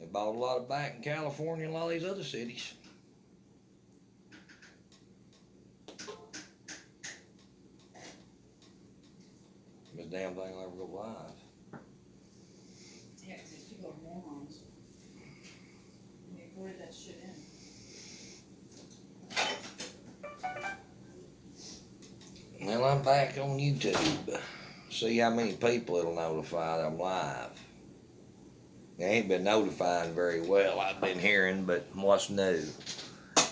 They bought a lot of back in California and a lot of these other cities. This damn thing will ever go live. Yeah, because these people are morons. And they recorded that shit in. Well, I'm back on YouTube. See how many people it'll notify that I'm live. They ain't been notifying very well, I've been hearing, but what's new?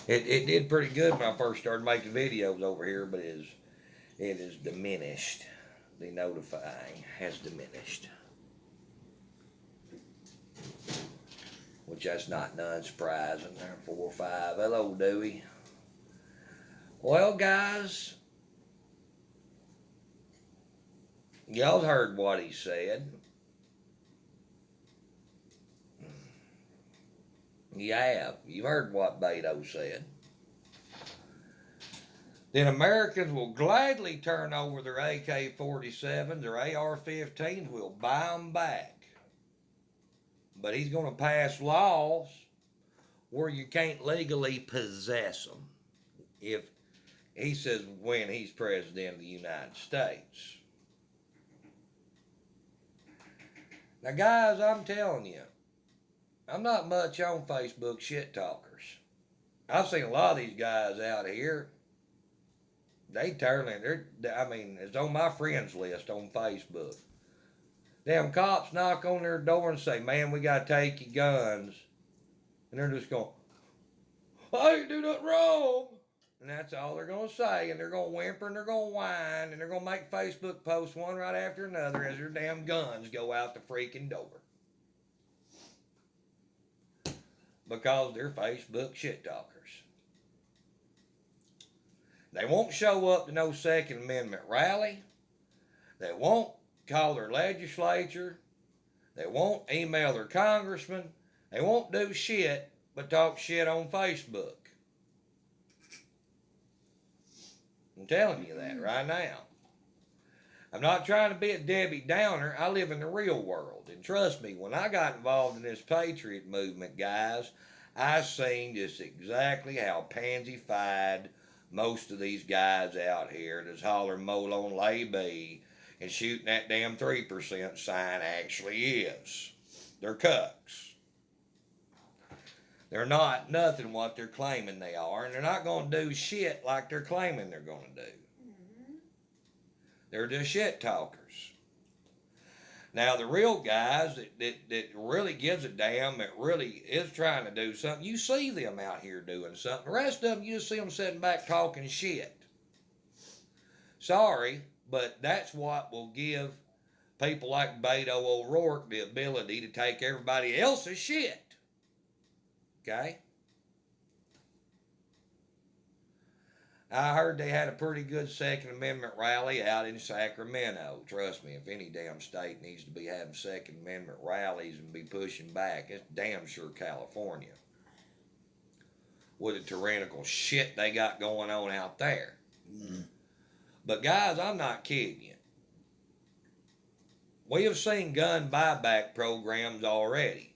It did pretty good when I first started making videos over here, but it is diminished. The notifying has diminished. Which that's not none surprising. There, 4 or 5. Hello, Dewey. Well, guys, y'all heard what he said. You have. You heard what Beto said. Then Americans will gladly turn over their AK-47s, their AR-15s. We'll buy them back. But he's going to pass laws where you can't legally possess them. If he says when he's president of the United States. Now, guys, I'm telling you, I'm not much on Facebook shit talkers. I've seen a lot of these guys out here. It's on my friends list on Facebook. Them cops knock on their door and say, man, we got to take your guns. And they're just going, I ain't do nothing wrong. And that's all they're going to say. And they're going to whimper and they're going to whine. And they're going to make Facebook posts one right after another as their damn guns go out the freaking door. Because they're Facebook shit talkers. They won't show up to no Second Amendment rally. They won't call their legislature. They won't email their congressman. They won't do shit but talk shit on Facebook. I'm telling you that right now. I'm not trying to be a Debbie Downer. I live in the real world. And trust me, when I got involved in this patriot movement, guys, I seen just exactly how pansy-fied most of these guys out here that's hollering Molon lay be and shooting that damn 3% sign actually is. They're cucks. They're not nothing what they're claiming they are, and they're not going to do shit like they're claiming they're going to do. They're just shit talkers. Now, the real guys that really gives a damn, that really is trying to do something, you see them out here doing something. The rest of them, you just see them sitting back talking shit. Sorry, but that's what will give people like Beto O'Rourke the ability to take everybody else's shit. Okay? I heard they had a pretty good Second Amendment rally out in Sacramento. Trust me, if any damn state needs to be having Second Amendment rallies and be pushing back, it's damn sure California. With the tyrannical shit they got going on out there. But guys, I'm not kidding you. We have seen gun buyback programs already.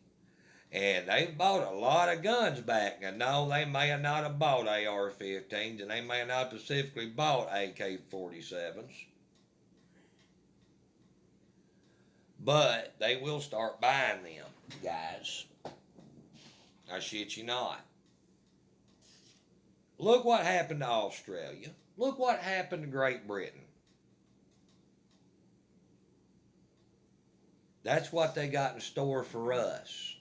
And they've bought a lot of guns back. And no, they may have not have bought AR-15s, and they may have not specifically bought AK-47s. But they will start buying them, guys. I shit you not. Look what happened to Australia. Look what happened to Great Britain. That's what they got in store for us.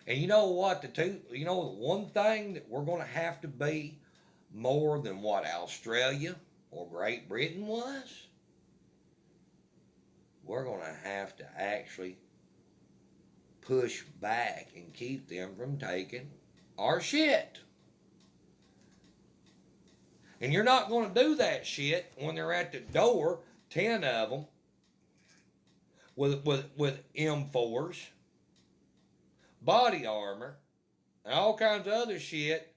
And you know what? The one thing that we're going to have to be more than what Australia or Great Britain was, we're going to have to actually push back and keep them from taking our shit. And you're not going to do that shit when they're at the door, 10 of them, with M4s, body armor, and all kinds of other shit,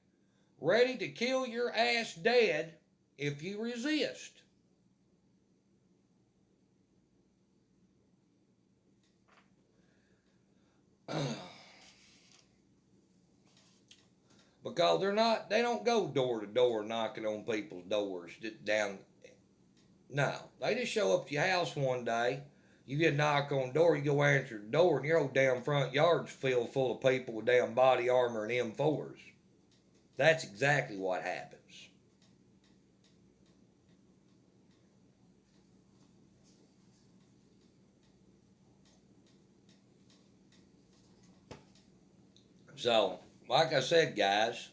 ready to kill your ass dead if you resist. because they don't go door to door knocking on people's doors down. No, they just show up to your house one day. You get a knock on the door, you go answer the door, and your whole damn front yard's filled full of people with damn body armor and M4s. That's exactly what happens. So, like I said, guys,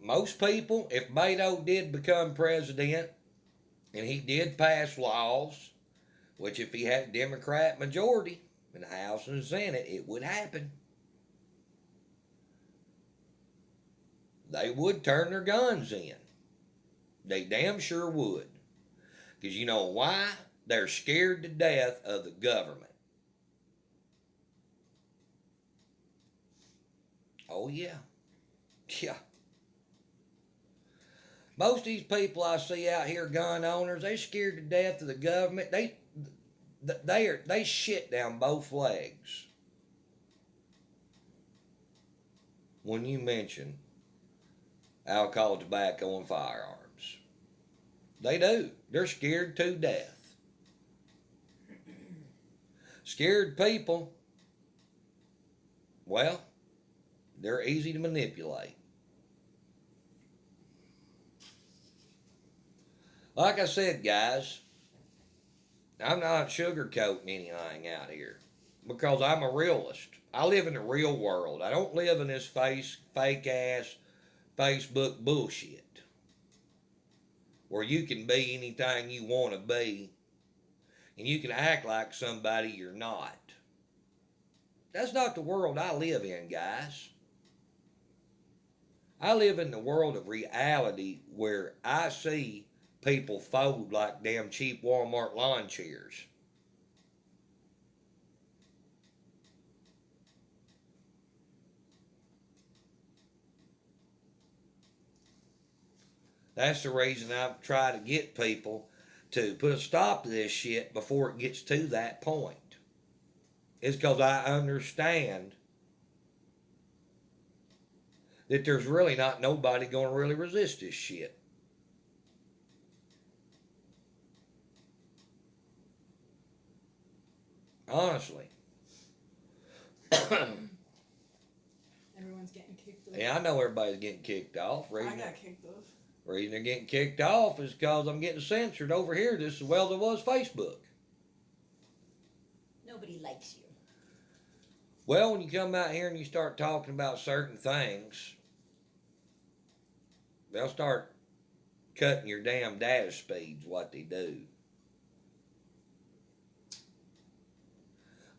most people, if Beto did become president and he did pass laws, which if he had a Democrat majority in the House and the Senate, it would happen. They would turn their guns in. They damn sure would. Because you know why? They're scared to death of the government. Oh, yeah. Yeah. Most of these people I see out here, gun owners, they scared to death of the government. They shit down both legs when you mention alcohol, tobacco, and firearms. They do. They're scared to death. Scared people, well, they're easy to manipulate. Like I said, guys, I'm not sugarcoating anything out here because I'm a realist. I live in the real world. I don't live in this fake ass Facebook bullshit where you can be anything you want to be and you can act like somebody you're not. That's not the world I live in, guys. I live in the world of reality where I see people fold like damn cheap Walmart lawn chairs. That's the reason I try to get people to put a stop to this shit before it gets to that point. It's because I understand that there's really not nobody going to really resist this shit. Honestly. Everyone's getting kicked off. Yeah, I know everybody's getting kicked off. I got kicked off. Reason they're getting kicked off is because I'm getting censored over here just as well as it was Facebook. Nobody likes you. Well, when you come out here and you start talking about certain things, they'll start cutting your damn data speeds, what they do.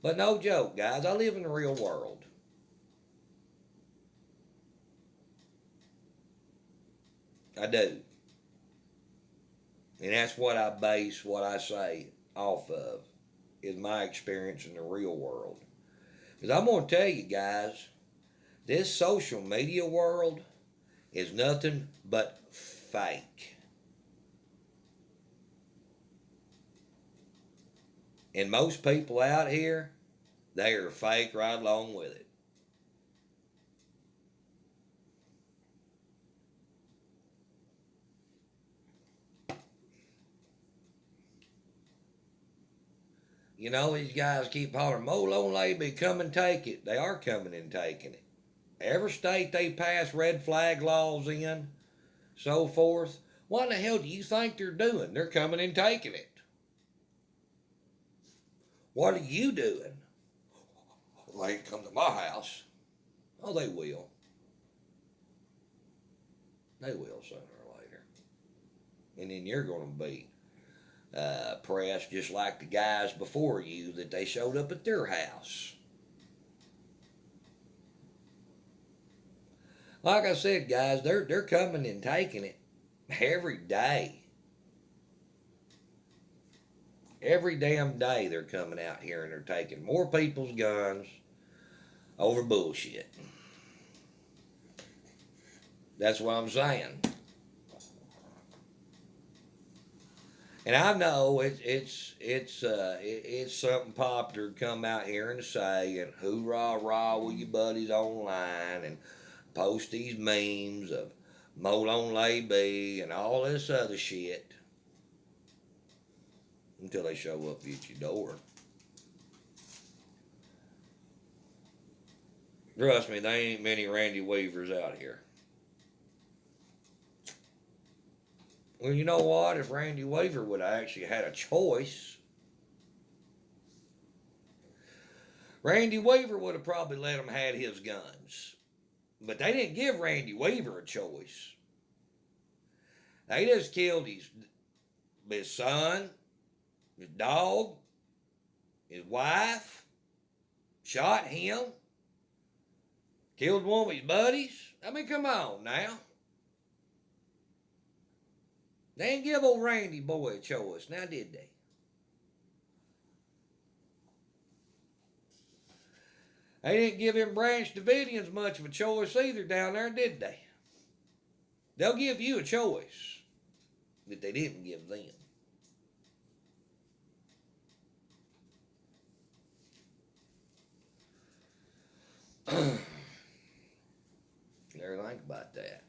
But no joke, guys, I live in the real world. I do. And that's what I base what I say off of, is my experience in the real world. Because I'm going to tell you guys, this social media world is nothing but fake. And most people out here, they are fake right along with it. You know, these guys keep hollering, Molo lady, come and take it. They are coming and taking it. Every state they pass red flag laws in, so forth. What in the hell do you think they're doing? They're coming and taking it. What are you doing? They ain't come to my house. Oh, they will. They will sooner or later. And then you're going to be pressed just like the guys before you that they showed up at their house. Like I said, guys, they're coming and taking it every day. Every damn day they're coming out here and they're taking more people's guns over bullshit. That's what I'm saying. And I know it's something popular to come out here and say, and hoorah rah with your buddies online, and post these memes of Molon Lay and all this other shit until they show up at your door. Trust me, there ain't many Randy Weavers out here. Well, you know what? If Randy Weaver would have actually had a choice, Randy Weaver would have probably let him have his guns. But they didn't give Randy Weaver a choice. They just killed his son, his dog, his wife, shot him, killed one of his buddies. I mean, come on now. They didn't give old Randy boy a choice, now did they? They didn't give him Branch Davidians much of a choice either down there, did they? They'll give you a choice that they didn't give them. Never think about that.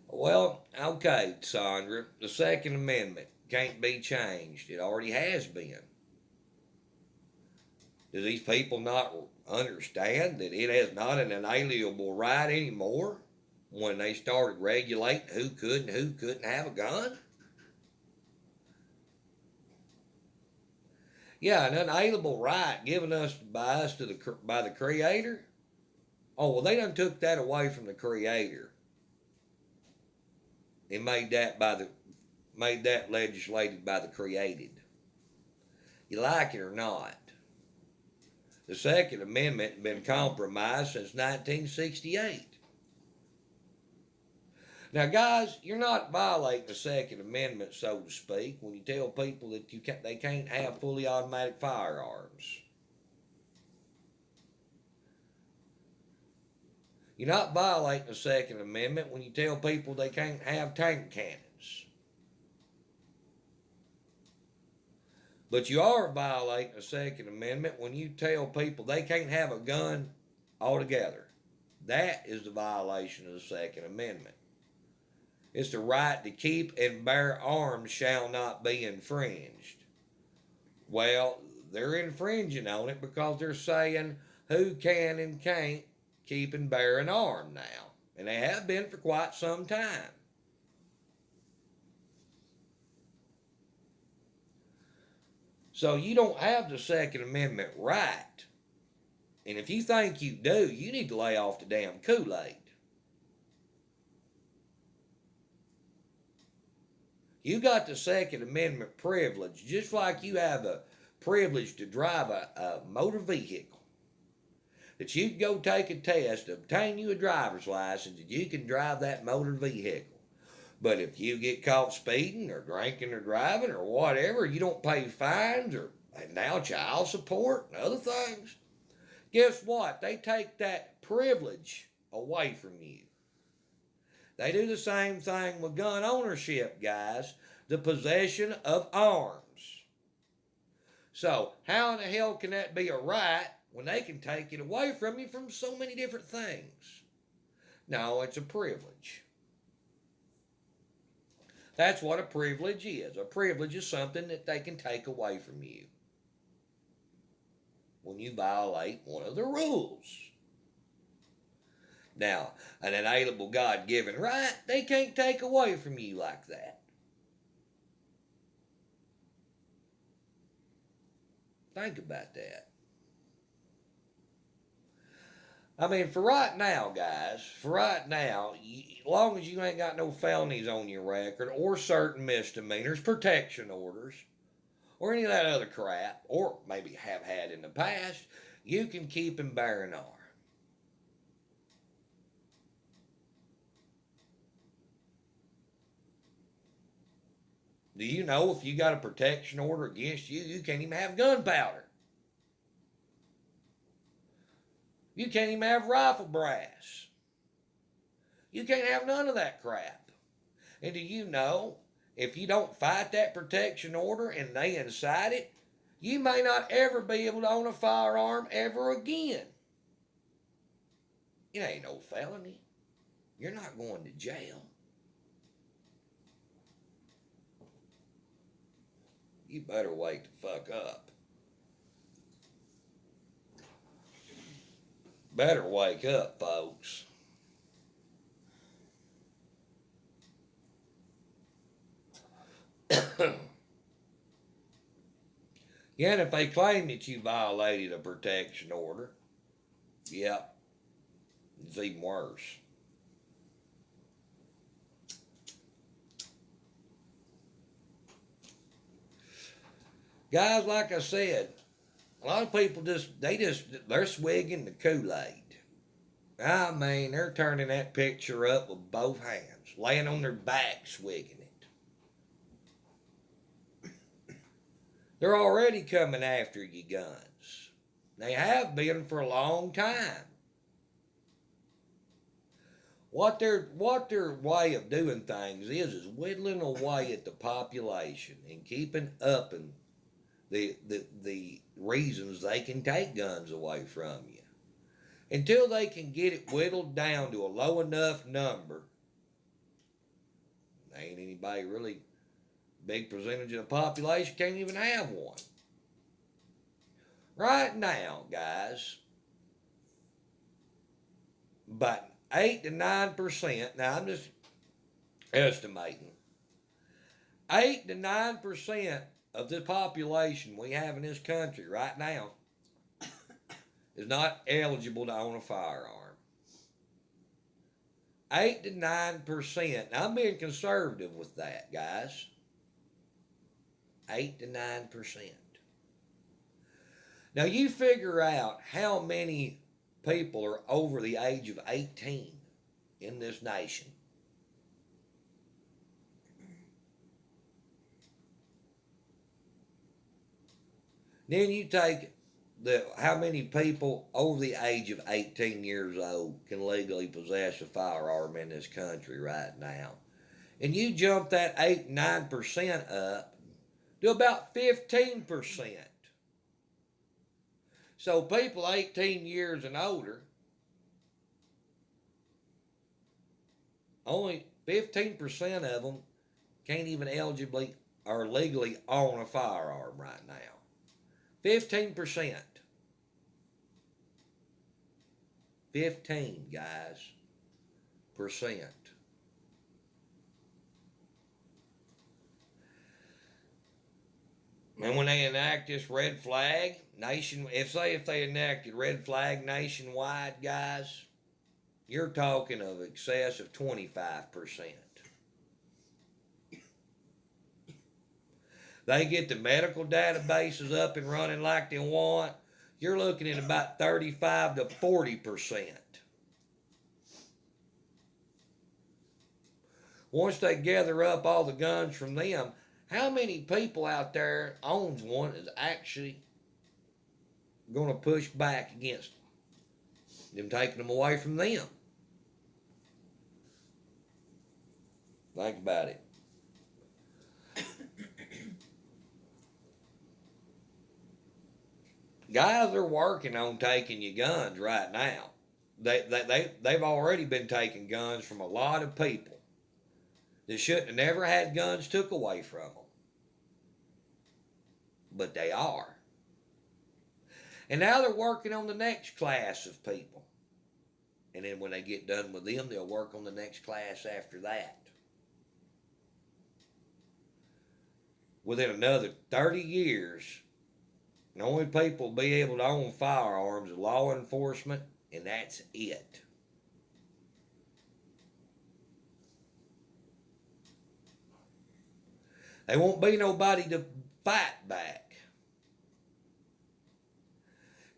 Well, okay, Sandra, the Second Amendment can't be changed. It already has been. Do these people not understand that it is not an inalienable right anymore when they started regulating who could and who couldn't have a gun? Yeah, an unalienable right given us by the Creator. Oh well, they done took that away from the Creator and made that legislated by the created. You like it or not? The Second Amendment has been compromised since 1968. Now, guys, you're not violating the Second Amendment, so to speak, when you tell people that they can't have fully automatic firearms. You're not violating the Second Amendment when you tell people they can't have tank cannons. But you are violating the Second Amendment when you tell people they can't have a gun altogether. That is the violation of the Second Amendment. It's the right to keep and bear arms shall not be infringed. Well, they're infringing on it because they're saying who can and can't keep and bear an arm now. And they have been for quite some time. So you don't have the Second Amendment right. And if you think you do, you need to lay off the damn Kool-Aid. You got the Second Amendment privilege, just like you have a privilege to drive a motor vehicle. That you can go take a test, obtain you a driver's license, and you can drive that motor vehicle. But if you get caught speeding or drinking or driving or whatever, you don't pay fines or now child support and other things. Guess what? They take that privilege away from you. They do the same thing with gun ownership, guys. The possession of arms. So, how in the hell can that be a right when they can take it away from you from so many different things? No, it's a privilege. That's what a privilege is. A privilege is something that they can take away from you when you violate one of the rules. Now, an inalienable God-given right, they can't take away from you like that. Think about that. I mean, for right now, guys, as long as you ain't got no felonies on your record or certain misdemeanors, protection orders, or any of that other crap, or maybe have had in the past, you can keep and bear an arm. Do you know if you got a protection order against you, you can't even have gunpowder? You can't even have rifle brass. You can't have none of that crap. And do you know, if you don't fight that protection order and they incite it, you may not ever be able to own a firearm ever again. It ain't no felony. You're not going to jail. You better wake the fuck up. Better wake up, folks. Yeah, and if they claim that you violated a protection order, yep, it's even worse. Guys, like I said, a lot of people they're swigging the Kool-Aid. I mean, they're turning that picture up with both hands, laying on their back swigging it. They're already coming after your guns. They have been for a long time. What their way of doing things is whittling away at the population and keeping up in the reasons they can take guns away from you. Until they can get it whittled down to a low enough number, ain't anybody really, big percentage of the population can't even have one. Right now, guys, about 8 to 9%, now I'm just estimating, 8 to 9% of the population we have in this country right now is not eligible to own a firearm. 8 to 9%. Now I'm being conservative with that, guys. 8 to 9%. Now you figure out how many people are over the age of 18 in this nation. Then you take how many people over the age of 18 years old can legally possess a firearm in this country right now. And you jump that 8, 9% up to about 15%. So people 18 years and older, only 15% of them can't even eligibly or legally own a firearm right now. 15%. 15, guys, percent. And when they enact this red flag if they enacted red flag nationwide, guys, you're talking of excess of 25%. They get the medical databases up and running like they want, you're looking at about 35 to 40%. Once they gather up all the guns from them, how many people out there owns one is actually going to push back against them taking them away from them? Think about it. Guys are working on taking your guns right now. They've already been taking guns from a lot of people that shouldn't have never had guns took away from them. But they are. And now they're working on the next class of people. And then when they get done with them, they'll work on the next class after that. Within another 30 years, the only people will be able to own firearms are law enforcement, and that's it. There won't be nobody to fight back.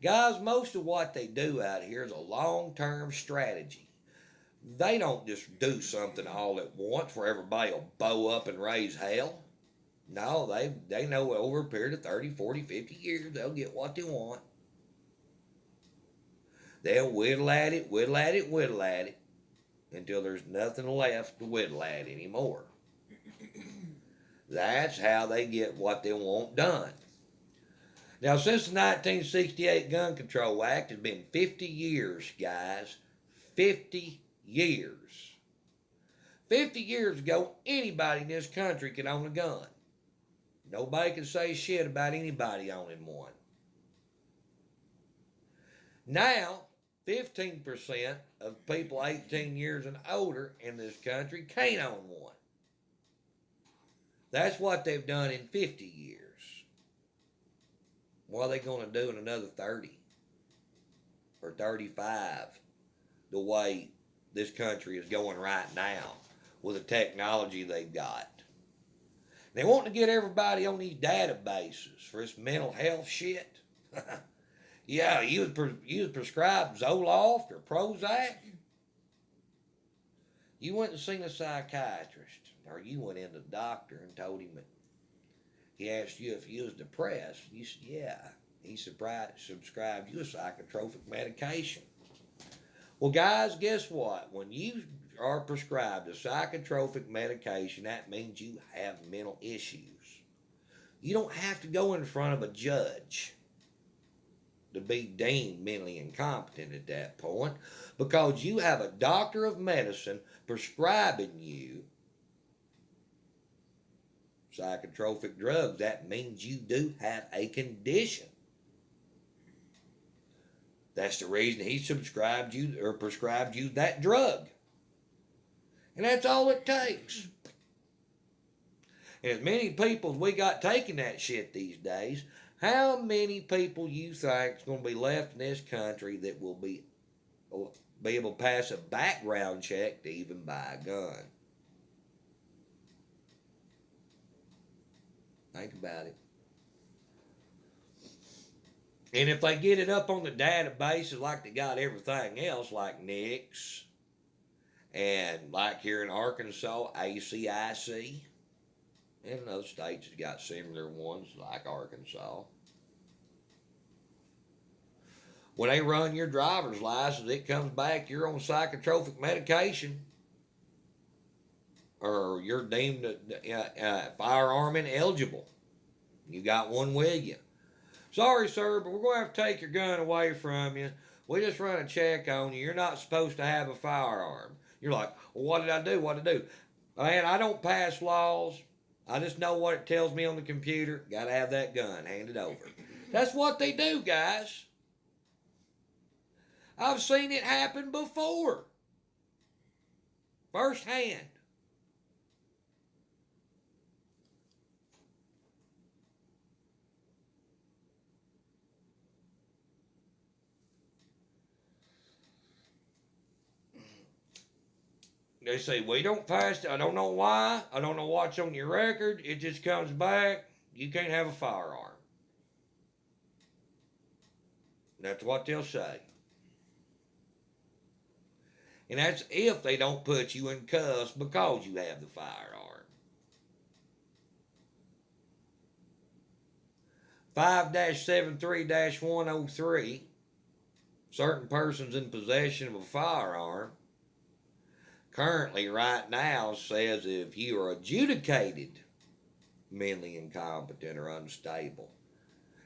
Guys, most of what they do out here is a long-term strategy. They don't just do something all at once where everybody will bow up and raise hell. No, they know over a period of 30, 40, 50 years, they'll get what they want. They'll whittle at it, whittle at it, whittle at it, until there's nothing left to whittle at anymore. That's how they get what they want done. Now, since the 1968 Gun Control Act, it's been 50 years, guys. 50 years. 50 years ago, anybody in this country could own a gun. Nobody could say shit about anybody owning one. Now, 15% of people 18 years and older in this country can't own one. That's what they've done in 50 years. What are they going to do in another 30 or 35? The way this country is going right now with the technology they've got. They want to get everybody on these databases for this mental health shit. Yeah, you was prescribed Zoloft or Prozac. You went and seen a psychiatrist, or you went in to the doctor and told him that he asked you if you was depressed. You said, yeah. He subscribed you a psychotropic medication. Well, guys, guess what? When you are prescribed a psychotropic medication, that means you have mental issues. You don't have to go in front of a judge to be deemed mentally incompetent at that point, because you have a doctor of medicine prescribing you psychotropic drugs. That means you do have a condition. That's the reason he subscribed you or prescribed you that drug. And that's all it takes. And as many people as we got taking that shit these days, how many people you think is going to be left in this country that will be able to pass a background check to even buy a gun? Think about it. And if they get it up on the databases like they got everything else, like NICS, and like here in Arkansas, ACIC, and other states have got similar ones like Arkansas. When they run your driver's license, it comes back you're on psychotropic medication, or you're deemed firearm ineligible. You got one with you. Sorry, sir, but we're going to have to take your gun away from you. We just run a check on you. You're not supposed to have a firearm. You're like, well, what did I do? What did I do? Man, I don't pass laws. I just know what it tells me on the computer. Got to have that gun. Hand it over. That's what they do, guys. I've seen it happen before. Firsthand. They say, we don't pass it. I don't know why. I don't know what's on your record. It just comes back. You can't have a firearm. That's what they'll say. And that's if they don't put you in cuffs because you have the firearm. 5-73-103, certain persons in possession of a firearm, currently right now says if you are adjudicated mentally incompetent or unstable,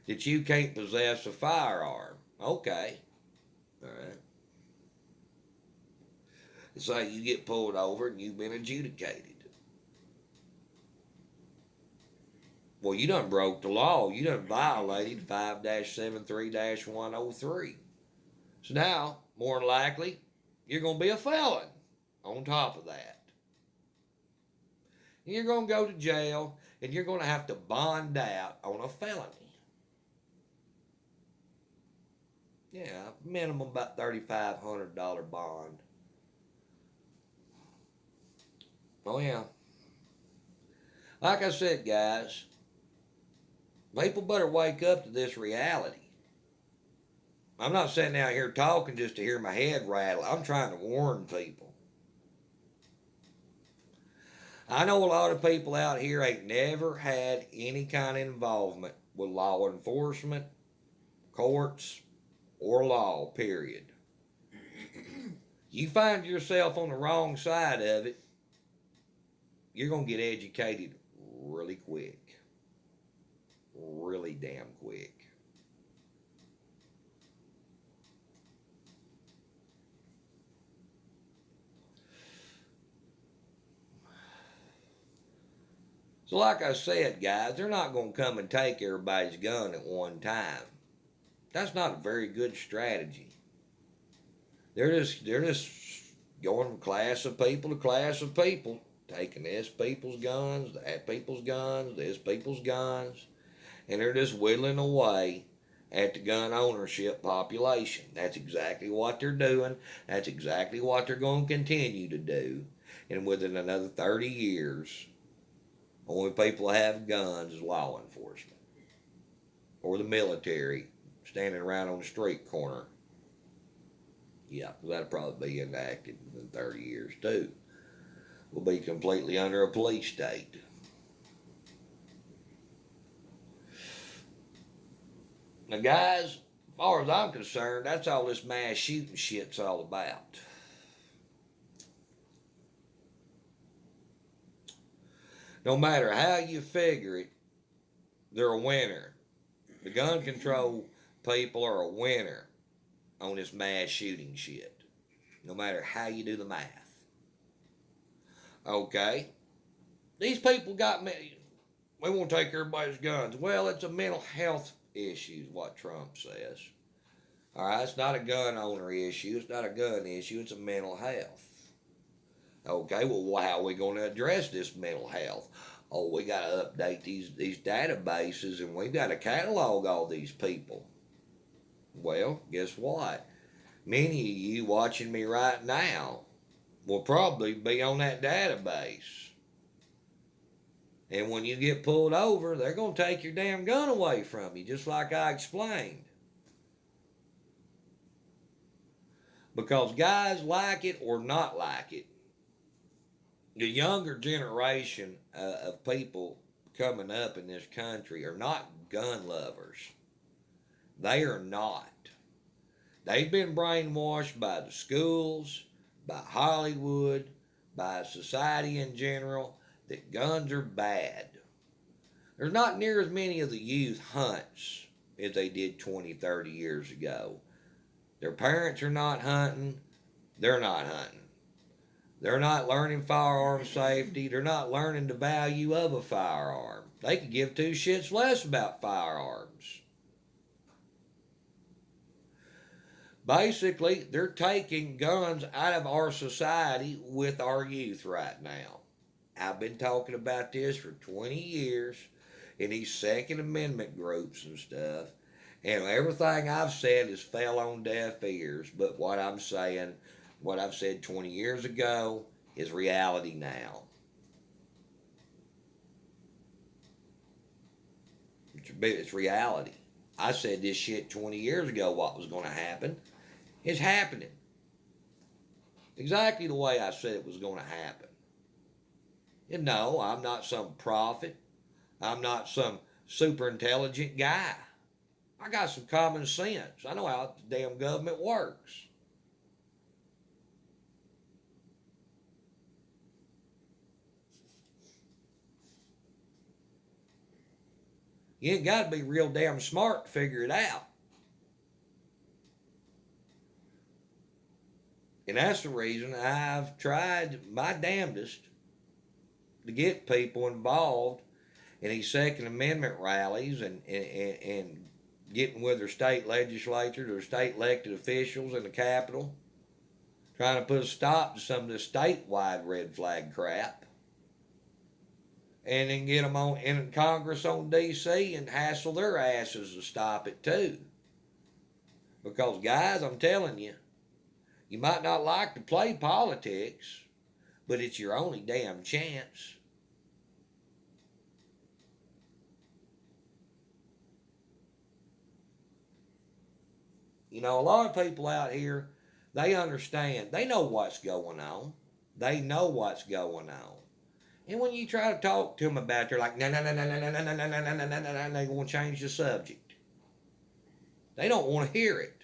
that you can't possess a firearm. Okay. All right. So you get pulled over and you've been adjudicated. Well, you done broke the law. You done violated 5-73-103. So now, more than likely, you're going to be a felon on top of that. And you're going to go to jail, and you're going to have to bond out on a felony. Yeah, minimum about $3,500 bond. Oh, yeah. Like I said, guys, people better wake up to this reality. I'm not sitting out here talking just to hear my head rattle. I'm trying to warn people. I know a lot of people out here ain't never had any kind of involvement with law enforcement, courts, or law, period. You find yourself on the wrong side of it, you're going to get educated really quick. Really damn quick. So like I said, guys, they're not going to come and take everybody's gun at one time. That's not a very good strategy. They're just going from class of people to class of people, taking this people's guns, that people's guns, this people's guns, and they're just whittling away at the gun ownership population. That's exactly what they're doing. That's exactly what they're going to continue to do. And within another 30 years, only people that have guns is law enforcement or the military standing around on the street corner. Yeah, that'll probably be enacted in 30 years too. We'll be completely under a police state. Now, guys, as far as I'm concerned, that's all this mass shooting shit's all about. No matter how you figure it, they're a winner. The gun control people are a winner on this mass shooting shit. No matter how you do the math. Okay? These people got me. We won't take everybody's guns. Well, it's a mental health issue, is what Trump says. All right, it's not a gun owner issue. It's not a gun issue. It's a mental health. Okay, well, how are we going to address this mental health? Oh, we got to update these databases, and we got to catalog all these people. Well, guess what? Many of you watching me right now will probably be on that database. And when you get pulled over, they're going to take your damn gun away from you, just like I explained. Because guys, like it or not like it, the younger generation of people coming up in this country are not gun lovers. They are not. They've been brainwashed by the schools, by Hollywood, by society in general, that guns are bad. There's not near as many of the youth hunts as they did 20, 30 years ago. Their parents are not hunting. They're not hunting. They're not learning firearm safety. They're not learning the value of a firearm. They could give two shits less about firearms. Basically, they're taking guns out of our society with our youth right now. I've been talking about this for 20 years in these Second Amendment groups and stuff. And everything I've said has fell on deaf ears. But what I'm saying, what I've said 20 years ago, is reality now. It's reality. I said this shit 20 years ago, what was going to happen. It's happening. Exactly the way I said it was going to happen. And no, I'm not some prophet. I'm not some super intelligent guy. I got some common sense. I know how the damn government works. You ain't got to be real damn smart to figure it out. And that's the reason I've tried my damnedest to get people involved in these Second Amendment rallies and getting with their state legislatures or state elected officials in the Capitol, trying to put a stop to some of this statewide red flag crap, and then get them on in Congress on D.C. and hassle their asses to stop it too. Because guys, I'm telling you, you might not like to play politics, but it's your only damn chance. You know, a lot of people out here, they understand. They know what's going on. They know what's going on. And when you try to talk to them about it, they're like, no, no, no, no, no, no, no, no, no, no, no, no, no, no, they want to change the subject. They don't want to hear it.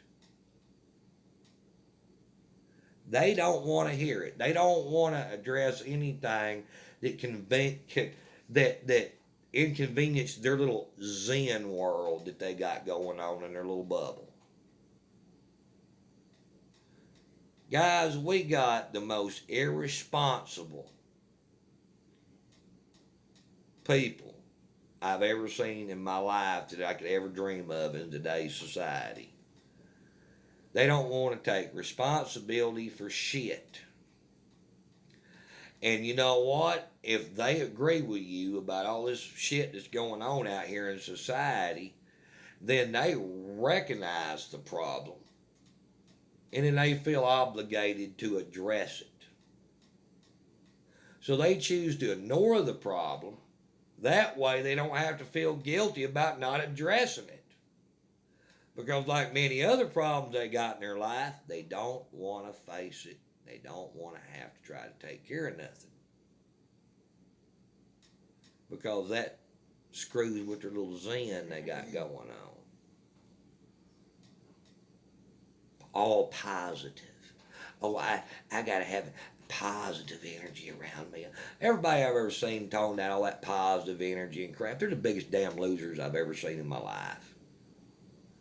They don't want to hear it. They don't want to address anything that inconvenience their little Zen world that they got going on in their little bubble. Guys, we got the most irresponsible people I've ever seen in my life that I could ever dream of in today's society. They don't want to take responsibility for shit. And you know what? If they agree with you about all this shit that's going on out here in society, then they recognize the problem. And then they feel obligated to address it. So they choose to ignore the problem. That way they don't have to feel guilty about not addressing it. Because like many other problems they got in their life, they don't want to face it. They don't want to have to try to take care of nothing. Because that screws with their little zen they got going on. All positive. Oh, I got to have positive energy around me. Everybody I've ever seen talking about all that positive energy and crap, they're the biggest damn losers I've ever seen in my life.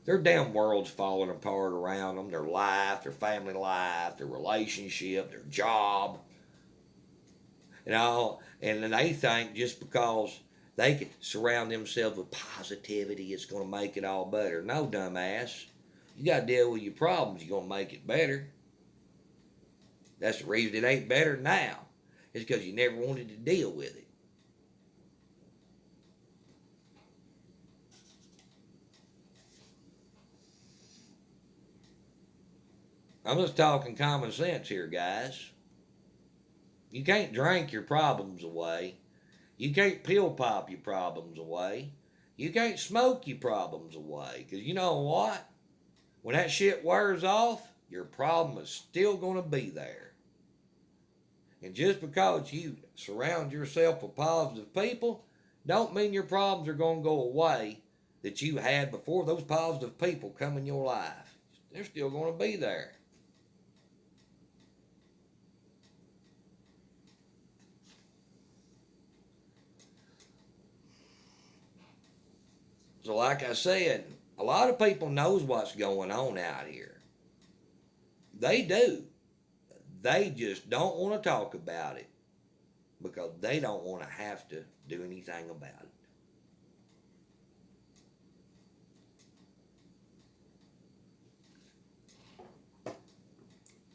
Their damn world's falling apart around them. Their life, their family life, their relationship, their job. You know, and then they think just because they can surround themselves with positivity, it's going to make it all better. No, dumbass. You got to deal with your problems. You're going to make it better. That's the reason it ain't better now. It's because you never wanted to deal with it. I'm just talking common sense here, guys. You can't drink your problems away. You can't pill pop your problems away. You can't smoke your problems away. Because you know what? When that shit wears off, your problem is still going to be there. And just because you surround yourself with positive people, don't mean your problems are going to go away that you had before those positive people come in your life. They're still going to be there. So like I said, a lot of people knows what's going on out here. They do. They just don't want to talk about it because they don't want to have to do anything about it.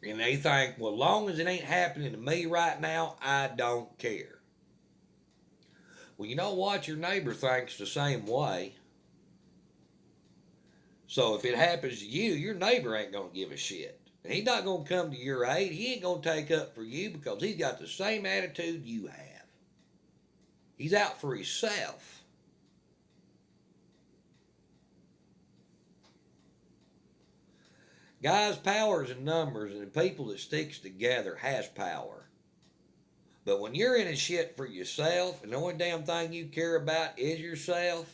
And they think, well, as long as it ain't happening to me right now, I don't care. Well, you know what? Your neighbor thinks the same way. So if it happens to you, your neighbor ain't going to give a shit. And he's not going to come to your aid. He ain't going to take up for you because he's got the same attitude you have. He's out for himself. Guys, power is in numbers, and the people that sticks together has power. But when you're in a shit for yourself, and the only damn thing you care about is yourself,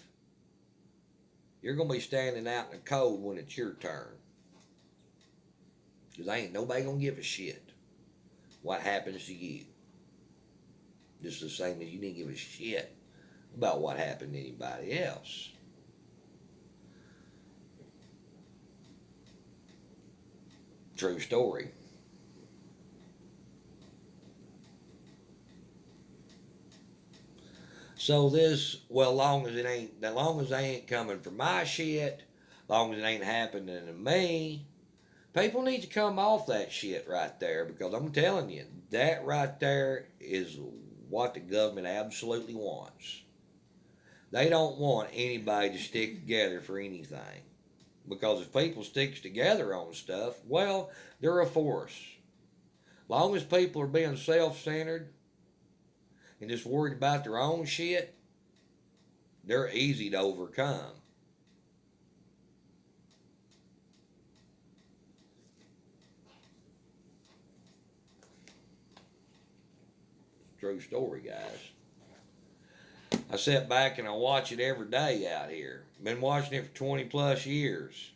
you're going to be standing out in the cold when it's your turn. Because ain't nobody going to give a shit what happens to you. Just the same as you didn't give a shit about what happened to anybody else. True story. So this, well, long as they ain't coming for my shit, long as it ain't happening to me, people need to come off that shit right there because I'm telling you, that right there is what the government absolutely wants. They don't want anybody to stick together for anything. Because if people sticks together on stuff, well, they're a force. Long as people are being self-centered and just worried about their own shit, they're easy to overcome. True story, guys. I sit back and I watch it every day out here. Been watching it for 20 plus years.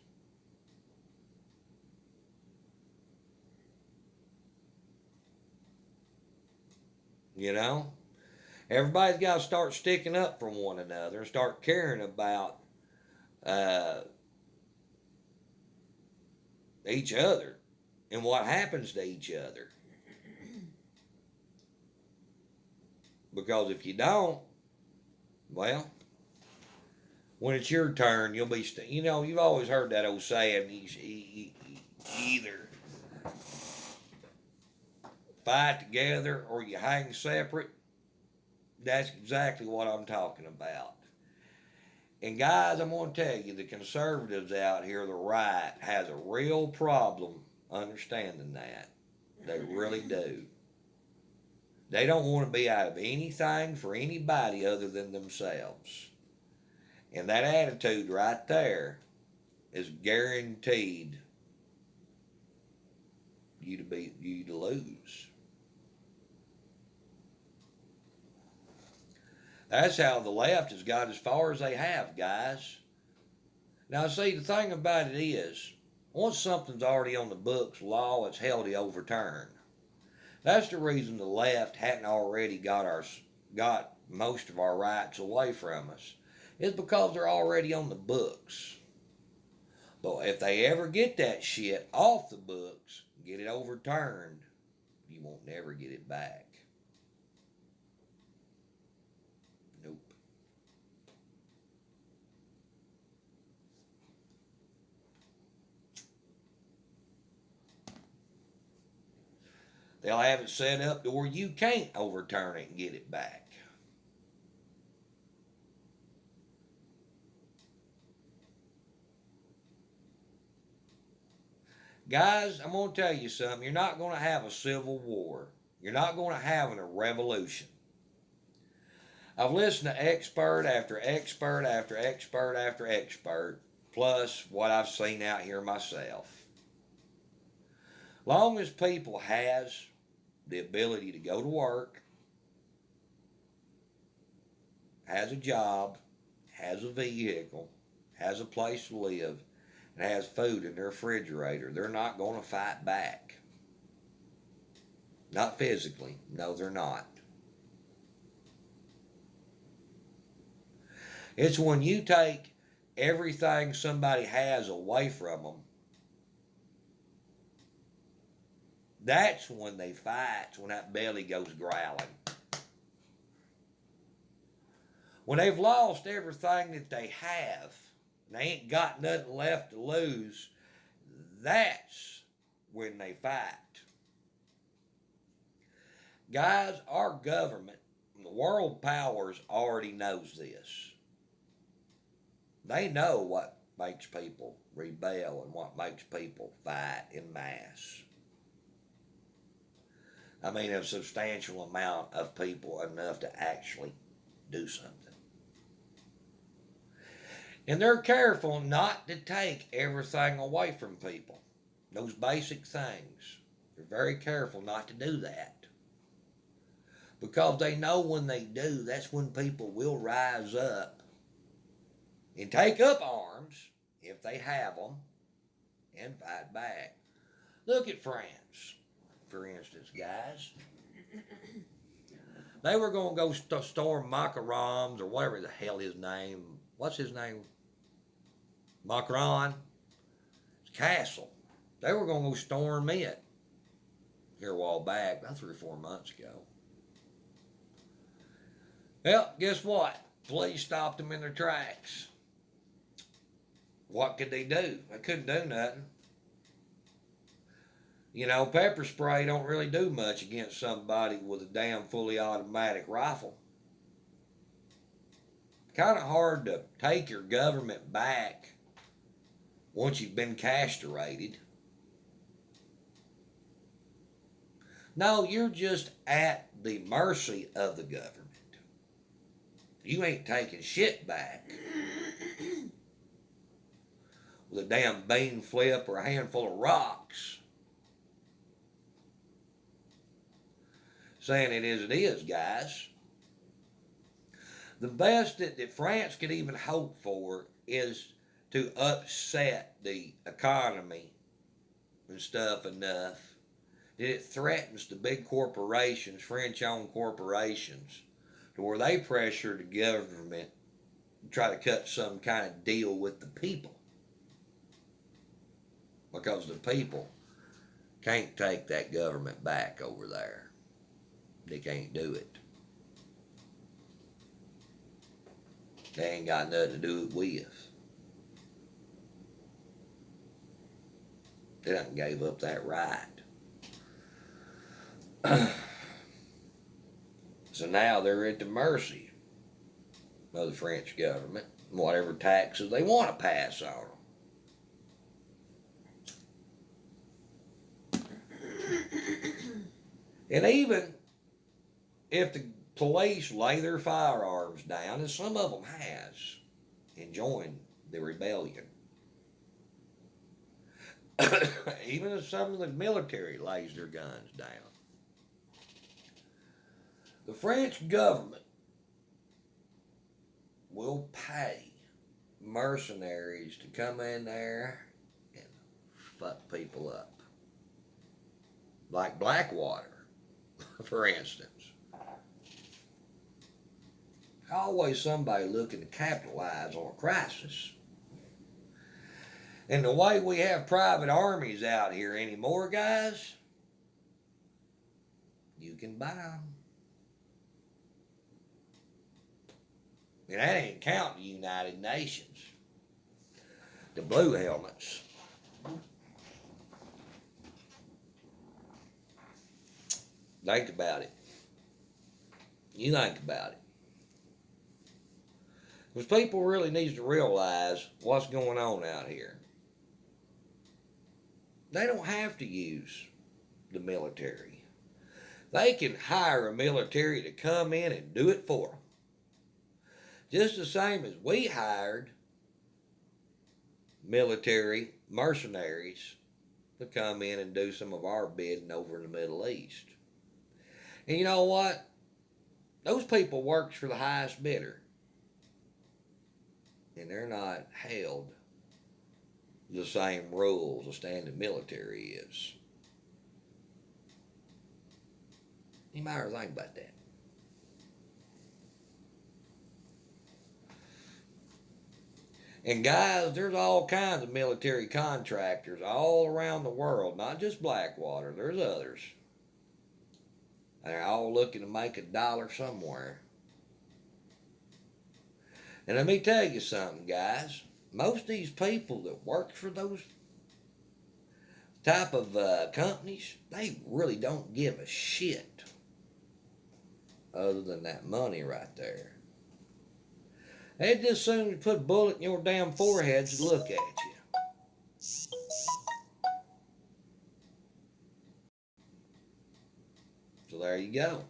You know? Everybody's got to start sticking up for one another and start caring about each other and what happens to each other. Because if you don't, Well, when it's your turn, you'll be, you've always heard that old saying, you either fight together or you hang separate. That's exactly what I'm talking about. And guys, I'm going to tell you, the conservatives out here, the right, has a real problem understanding that. They really do. They don't want to be out of anything for anybody other than themselves. And that attitude right there is guaranteed you to lose. That's how the left has got as far as they have, guys. Now, see, the thing about it is, once something's already on the books law, it's held to overturn. That's the reason the left hadn't already got most of our rights away from us. It's because they're already on the books. But if they ever get that shit off the books, get it overturned, you won't never get it back. Nope. They'll have it set up to where you can't overturn it and get it back. Guys, I'm going to tell you something. You're not going to have a civil war. You're not going to have a revolution. I've listened to expert after expert after expert after expert, plus what I've seen out here myself. Long as people has the ability to go to work, has a job, has a vehicle, has a place to live, and has food in their refrigerator, they're not going to fight back. Not physically. No, they're not. It's when you take everything somebody has away from them, that's when they fight, when that belly goes growling. When they've lost everything that they have, and they ain't got nothing left to lose, that's when they fight. Guys, our government, the world powers already knows this. They know what makes people rebel and what makes people fight en masse. I mean, a substantial amount of people enough to actually do something. And they're careful not to take everything away from people. Those basic things. They're very careful not to do that. Because they know when they do, that's when people will rise up and take up arms, if they have them, and fight back. Look at France, for instance, guys. They were going to go storm Macron's, or whatever the hell his name. What's his name? Macron. Castle. They were going to go storm it here a while back, about 3 or 4 months ago. Well, guess what? Police stopped them in their tracks. What could they do? They couldn't do nothing. You know, pepper spray don't really do much against somebody with a damn fully automatic rifle. Kind of hard to take your government back once you've been castrated. No, you're just at the mercy of the government. You ain't taking shit back with a damn bean flip or a handful of rocks. Saying it is, guys. The best that France could even hope for is to upset the economy and stuff enough that it threatens the big corporations, French-owned corporations, to where they pressure the government to try to cut some kind of deal with the people. Because the people can't take that government back over there. They can't do it. They ain't got nothing to do it with. They done gave up that right. So now they're at the mercy of the French government, whatever taxes they want to pass on them. And even if the police lay their firearms down, and some of them has, and joined the rebellion, even if some of the military lays their guns down, the French government will pay mercenaries to come in there and fuck people up. Like Blackwater, for instance. Always somebody looking to capitalize on a crisis. And the way we have private armies out here anymore, guys, you can buy them. And that ain't counting the United Nations. The blue helmets. Think about it. You think about it. Because people really need to realize what's going on out here. They don't have to use the military. They can hire a military to come in and do it for them. Just the same as we hired military mercenaries to come in and do some of our bidding over in the Middle East. And you know what? Those people works for the highest bidder. And they're not held the same rules a standing military is. You might ever think about that. And guys, there's all kinds of military contractors all around the world, not just Blackwater, there's others. They're all looking to make a dollar somewhere. And let me tell you something, guys. Most of these people that work for those type of companies, they really don't give a shit other than that money right there. They'd just soon put a bullet in your damn forehead to look at you. So there you go.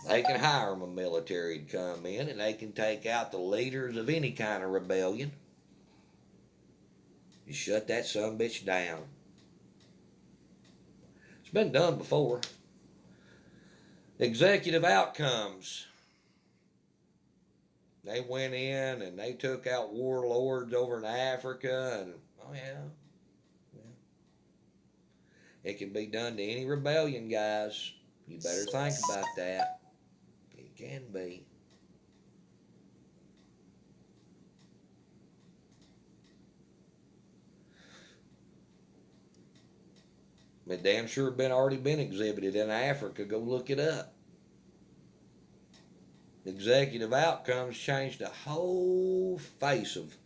They can hire them a military to come in, and they can take out the leaders of any kind of rebellion. You shut that sumbitch down. It's been done before. Executive outcomes. They went in and they took out warlords over in Africa, and oh yeah. It can be done to any rebellion, guys. You better think about that. It can be. It damn sure already been exhibited in Africa. Go look it up. Executive outcomes changed the whole face of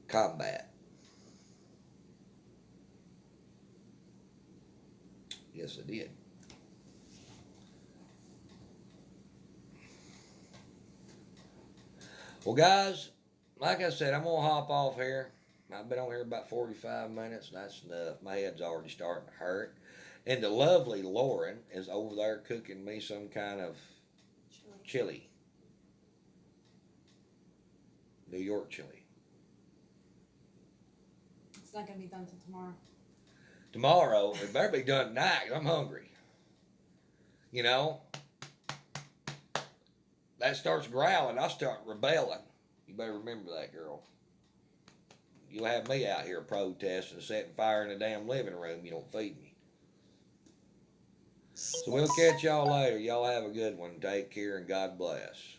combat. Yes, it did. Well, guys, like I said, I'm going to hop off here. I've been on here about 45 minutes, and that's enough. My head's already starting to hurt. And the lovely Lauren is over there cooking me some kind of chili. New York chili. It's not going to be done till tomorrow. Tomorrow, it better be done tonight, 'cause I'm hungry. You know? That starts growling, I start rebelling. You better remember that, girl. You'll have me out here protesting, setting fire in the damn living room. You don't feed me. So we'll catch y'all later. Y'all have a good one. Take care and God bless.